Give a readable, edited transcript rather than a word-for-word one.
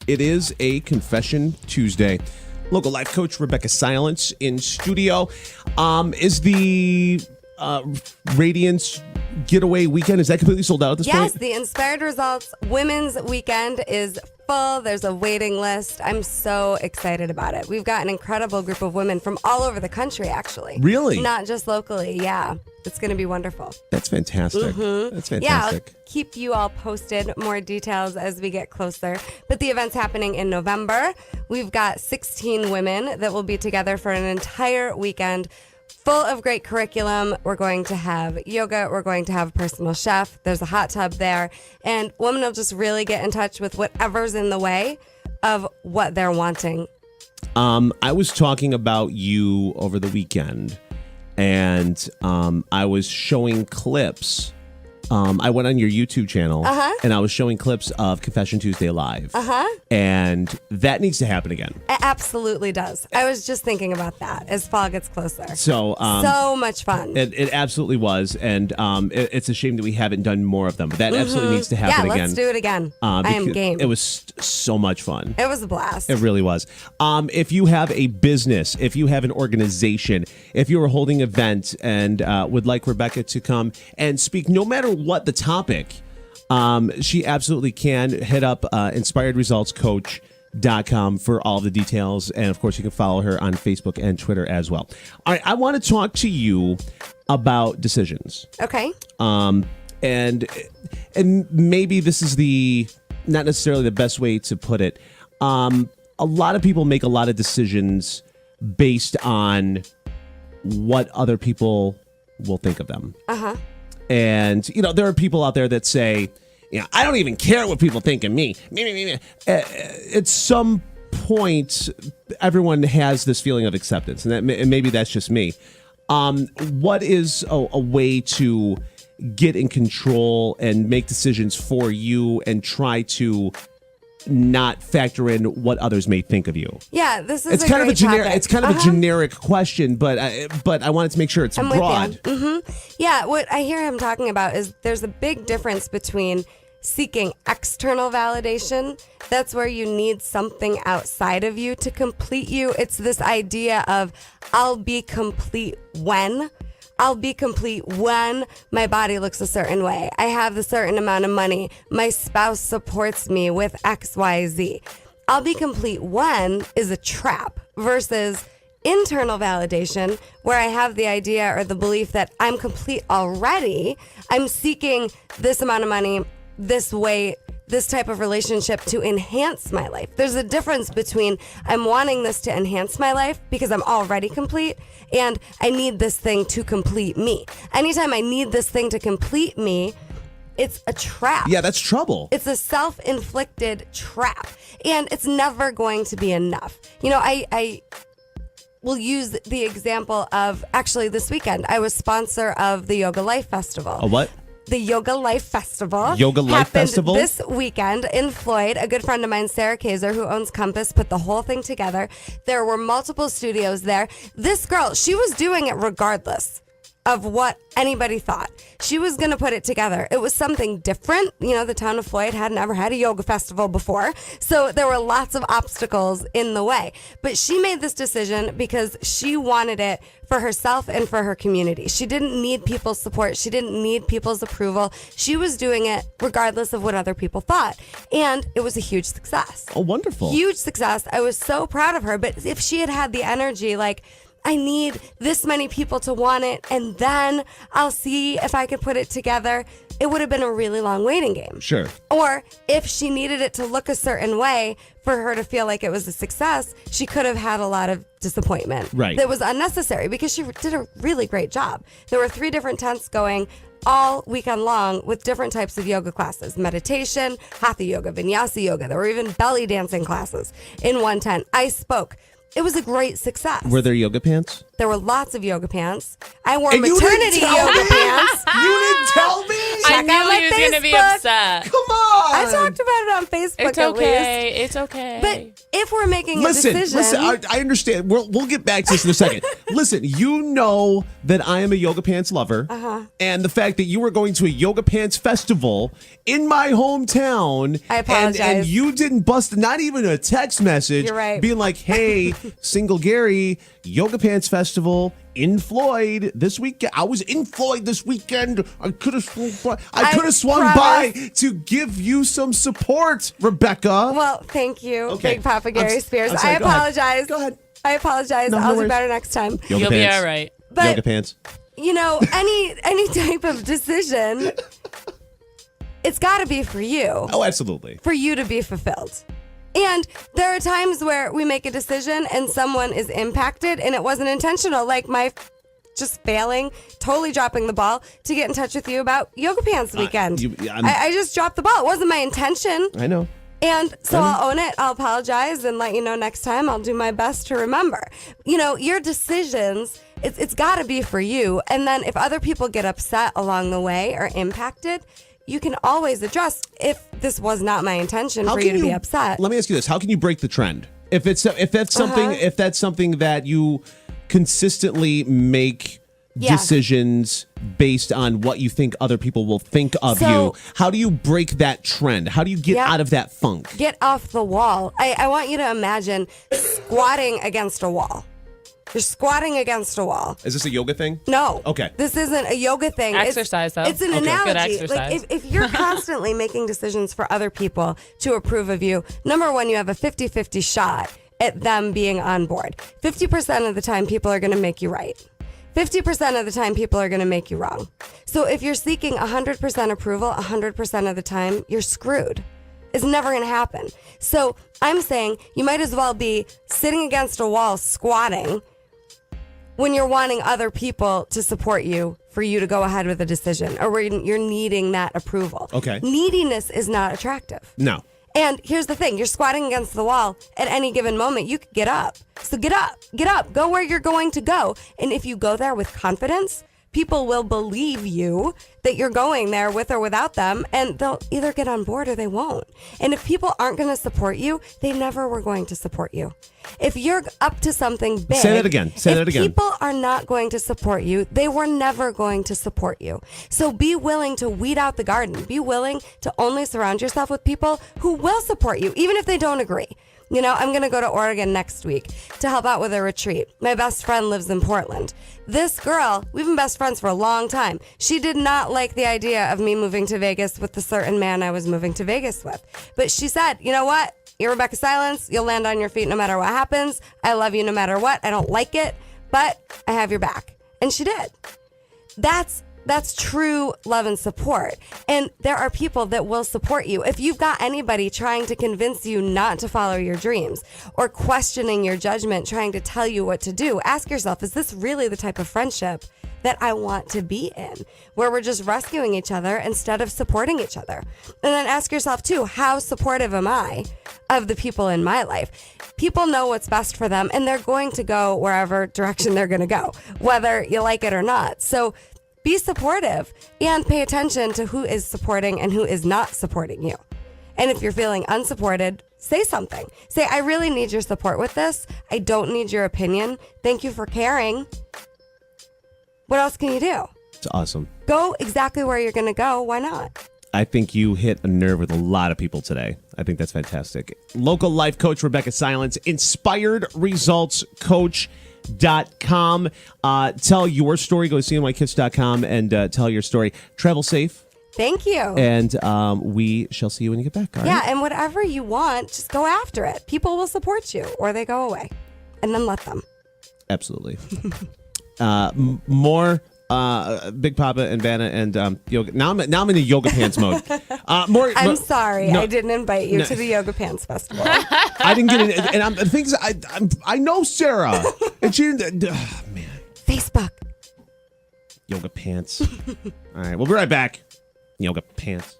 It is a Confession Tuesday. Local life coach Rebecca Silence in studio. Is the Radiance Getaway Weekend, is that completely sold out at this point? Yes, the Inspired Results Women's Weekend is full. There's a waiting list. I'm so excited about it. We've got an incredible group of women from all over the country, actually. Really? Not just locally, yeah. It's going to be wonderful. That's fantastic. That's fantastic. Yeah, I'll keep you all posted, more details as we get closer. But the event's happening in November. We've got 16 women that will be together for an entire weekend full of great curriculum. We're going to have yoga. We're going to have a personal chef. There's a hot tub there. And women will just really get in touch with whatever's in the way of what they're wanting. I was talking about you over the weekend, and I was showing clips. I went on your YouTube channel, and I was showing clips of Confession Tuesday Live. And that needs to happen again. It absolutely does. I was just thinking about that as fall gets closer. So much fun. It absolutely was, and it's a shame that we haven't done more of them, but that absolutely needs to happen again. Yeah, let's do it again. I am game. It was so much fun. It was a blast. It really was. If you have a business, if you have an organization, if you are holding an event and would like Rebecca to come and speak, no matter what the topic, she absolutely can. Hit up inspiredresultscoach.com for all the details, and of course you can follow her on Facebook and Twitter as well. All right, I want to talk to you about decisions. Okay. And maybe this is not necessarily the best way to put it. A lot of people make a lot of decisions based on what other people will think of them. And, there are people out there that say, I don't even care what people think of me. At some point, everyone has this feeling of acceptance, and maybe that's just me. What is a way to get in control and make decisions for you and try to not factor in what others may think of you? Yeah, this is it's kind of a generic. It's kind of a generic question, but I wanted to make sure it's broad. Yeah, what I hear him talking about is there's a big difference between seeking external validation. That's where you need something outside of you to complete you. It's this idea of I'll be complete when. I'll be complete when my body looks a certain way. I have a certain amount of money. My spouse supports me with X, Y, Z. I'll be complete when is a trap versus internal validation, where I have the idea or the belief that I'm complete already. I'm seeking this amount of money, this way, this type of relationship to enhance my life. There's a difference between I'm wanting this to enhance my life because I'm already complete, and I need this thing to complete me. Anytime I need this thing to complete me, it's a trap. Yeah, that's trouble. It's a self-inflicted trap, and it's never going to be enough. I will use the example of, actually this weekend, I was sponsor of the Yoga Life Festival. A what? The Yoga Life Festival. Yoga Life Festival? This weekend in Floyd. A good friend of mine, Sarah Kaiser, who owns Compass, put the whole thing together. There were multiple studios there. This girl, she was doing it regardless of what anybody thought. She was going to put it together. It was something different. The town of Floyd had never had a yoga festival before, so there were lots of obstacles in the way. But she made this decision because she wanted it for herself and for her community. She didn't need people's support. She didn't need people's approval. She was doing it regardless of what other people thought. And it was a huge success. Oh, wonderful. Huge success. I was so proud of her. But if she had had the energy, like, I need this many people to want it, and then I'll see if I can put it together, it would have been a really long waiting game. Sure. Or if she needed it to look a certain way for her to feel like it was a success, she could have had a lot of disappointment. Right. That was unnecessary because she did a really great job. There were 3 different tents going all weekend long with different types of yoga classes: meditation, hatha yoga, vinyasa yoga. There were even belly dancing classes in one tent. I spoke. It was a great success. Were there yoga pants? There were lots of yoga pants. I wore maternity yoga pants. You didn't tell me? check knew out my he was going to be Facebook. upset. Come on. I talked about it on Facebook It's at least. okay. It's okay. But if we're making a Listen, decision, I understand. We'll get back to this in a second. Listen, you know that I am a yoga pants lover, and the fact that you were going to a yoga pants festival in my hometown, I apologize. and you didn't bust not even a text message, You're right. being like, "Hey, single Gary, yoga pants festival in Floyd this weekend. I was in Floyd this weekend. I could have swung by to give you some support, Rebecca." well, thank you, Okay. Big Papa Gary I'm Spears. sorry, I go ahead. apologize. Go ahead. I apologize. No I'll do worries. better next time. Yoga You'll be pants. all right. But Yoga pants. you know, any type of decision, it's got to be for you. Oh, absolutely. For you to be fulfilled. And there are times where we make a decision and someone is impacted and it wasn't intentional, like my just failing, totally dropping the ball to get in touch with you about yoga pants weekend. I just dropped the ball. It wasn't my intention. I know. And so I'll own it. I'll apologize and let you know next time. I'll do my best to remember. You know, your decisions, it's got to be for you. And then if other people get upset along the way or impacted, you can always address if this was not my intention for you to be upset. Let me ask you this: how can you break the trend? If that's something that you consistently make Yeah. decisions based on what you think other people will think of you, how do you break that trend? How do you get out of that funk? Get off the wall. I want you to imagine squatting against a wall. You're squatting against a wall. Is this a yoga thing? No. Okay. This isn't a yoga thing. Exercise, though. It's an Okay. analogy. Good exercise. Like if you're constantly making decisions for other people to approve of you, number one, you have a 50-50 shot at them being on board. 50% of the time, people are going to make you right. 50% of the time, people are going to make you wrong. So if you're seeking 100% approval 100% of the time, you're screwed. It's never going to happen. So I'm saying you might as well be sitting against a wall squatting when you're wanting other people to support you for you to go ahead with a decision or when you're needing that approval. Okay. Neediness is not attractive. No. And here's the thing, you're squatting against the wall at any given moment. You could get up. So get up, go where you're going to go. And if you go there with confidence, people will believe you that you're going there with or without them, and they'll either get on board or they won't. And if people aren't going to support you, they never were going to support you. If you're up to something big, Say that again. Say that again. If people are not going to support you, they were never going to support you. So be willing to weed out the garden. Be willing to only surround yourself with people who will support you, even if they don't agree. You know, I'm going to go to Oregon next week to help out with a retreat. My best friend lives in Portland. This girl, we've been best friends for a long time. She did not like the idea of me moving to Vegas with the certain man I was moving to Vegas with. But she said, you know what? You're Rebecca Silence. You'll land on your feet no matter what happens. I love you no matter what. I don't like it, but I have your back. And she did. That's true love and support. And there are people that will support you. If you've got anybody trying to convince you not to follow your dreams or questioning your judgment, trying to tell you what to do, ask yourself, is this really the type of friendship that I want to be in, where we're just rescuing each other instead of supporting each other? And then ask yourself, too, how supportive am I of the people in my life? People know what's best for them, and they're going to go wherever direction they're going to go, whether you like it or not. So be supportive and pay attention to who is supporting and who is not supporting you. And if you're feeling unsupported, say something. Say, I really need your support with this. I don't need your opinion. Thank you for caring. What else can you do? It's awesome. Go exactly where you're going to go. Why not? I think you hit a nerve with a lot of people today. I think that's fantastic. Local life coach Rebecca Silence, inspiredresultscoach.com. Tell your story. Go to cnykids.com and tell your story. Travel safe. Thank you. And we shall see you when you get back. All right? Yeah, and whatever you want, just go after it. People will support you or they go away. And then let them. Absolutely. More Big Papa and Vanna and yoga. Now I'm in the yoga pants mode. I'm sorry, no, I didn't invite you to the Yoga Pants Festival. I didn't get it, and the things I know Sarah, and she didn't. Man, Facebook. Yoga pants. All right, we'll be right back. Yoga pants.